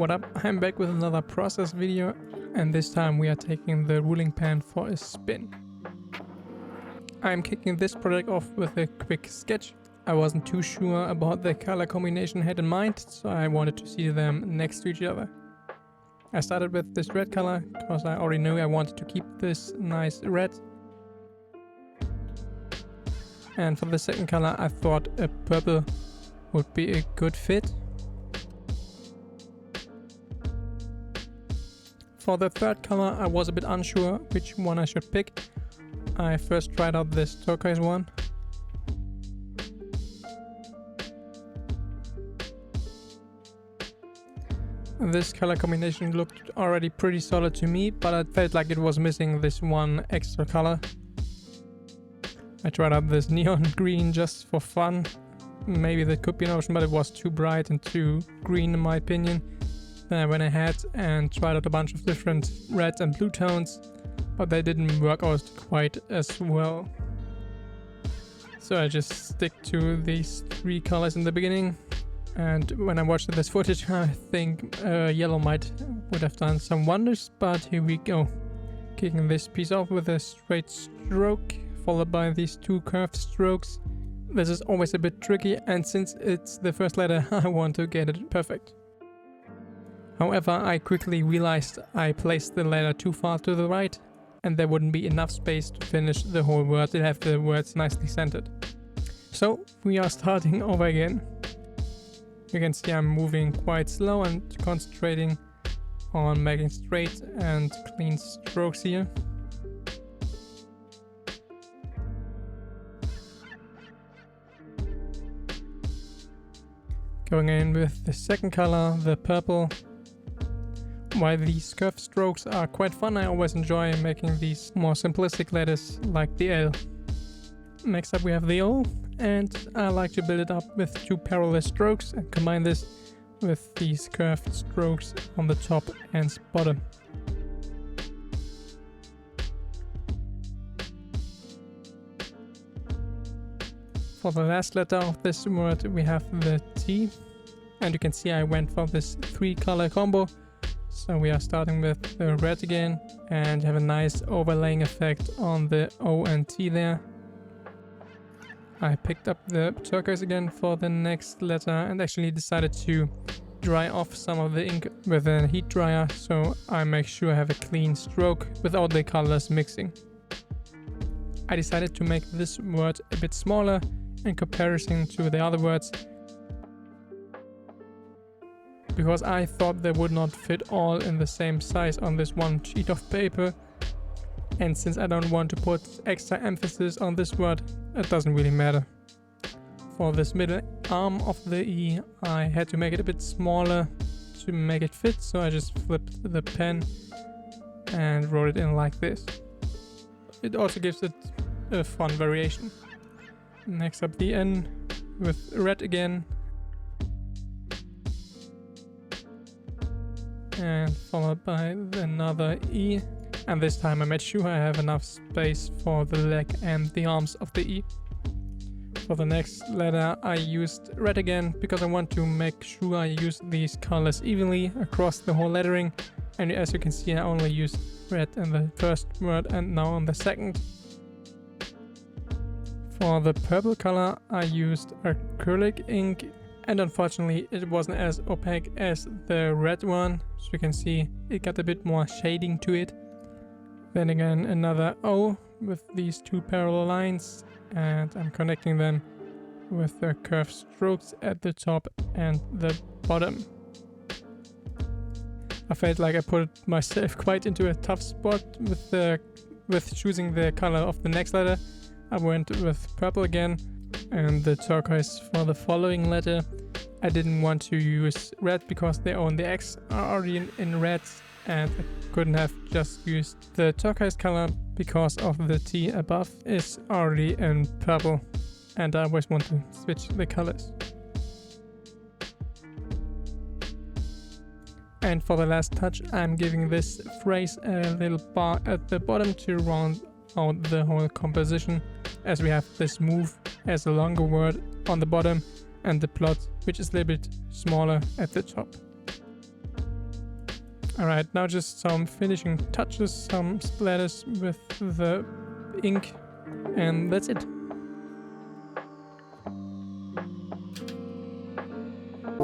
What up? I'm back with another process video, and this time we are taking the ruling pen for a spin. I'm kicking this project off with a quick sketch. I wasn't too sure about the color combination I had in mind, so I wanted to see them next to each other. I started with this red color because I already knew I wanted to keep this nice red. And for the second color I thought a purple would be a good fit. For the third color I was a bit unsure which one I should pick. I first tried out this turquoise one. This color combination looked already pretty solid to me, but I felt like it was missing this one extra color. I tried out this neon green just for fun. Maybe that could be an option, but it was too bright and too green in my opinion. Then I went ahead and tried out a bunch of different red and blue tones, but they didn't work out quite as well. So I just stick to these three colors in the beginning. And when I watched this footage, I think yellow would have done some wonders, but here we go. Kicking this piece off with a straight stroke, followed by these two curved strokes. This is always a bit tricky, and since it's the first letter, I want to get it perfect. However, I quickly realized I placed the letter too far to the right, and there wouldn't be enough space to finish the whole word to have the words nicely centered. So we are starting over again. You can see I'm moving quite slow and concentrating on making straight and clean strokes here. Going in with the second color, the purple. While these curved strokes are quite fun, I always enjoy making these more simplistic letters like the L. Next up we have the O, and I like to build it up with two parallel strokes and combine this with these curved strokes on the top and bottom. For the last letter of this word we have the T, and you can see I went for this three color combo. So we are starting with the red again and have a nice overlaying effect on the O and T there. I picked up the turquoise again for the next letter and actually decided to dry off some of the ink with a heat dryer, so I make sure I have a clean stroke without the colors mixing. I decided to make this word a bit smaller in comparison to the other words, because I thought they would not fit all in the same size on this one sheet of paper. And since I don't want to put extra emphasis on this word, it doesn't really matter. For this middle arm of the E, I had to make it a bit smaller to make it fit, so I just flipped the pen and wrote it in like this. It also gives it a fun variation. Next up the N with red again. And followed by another E. And this time I made sure I have enough space for the leg and the arms of the E. For the next letter I used red again because I want to make sure I use these colors evenly across the whole lettering. And as you can see, I only used red in the first word and now on the second. For the purple color I used acrylic ink, and unfortunately it wasn't as opaque as the red one, so you can see it got a bit more shading to it. Then again another O with these two parallel lines, and I'm connecting them with the curved strokes at the top and the bottom. I felt like I put myself quite into a tough spot with choosing the color of the next letter. I went with purple again, and the turquoise for the following letter. I didn't want to use red because the O and the X are already in red, and I couldn't have just used the turquoise color because of the T above is already in purple, and I always want to switch the colors. And for the last touch, I'm giving this phrase a little bar at the bottom to round out the whole composition, as we have this move as a longer word on the bottom and the plot, which is a little bit smaller at the top. Alright, now just some finishing touches, some splatters with the ink, and that's it.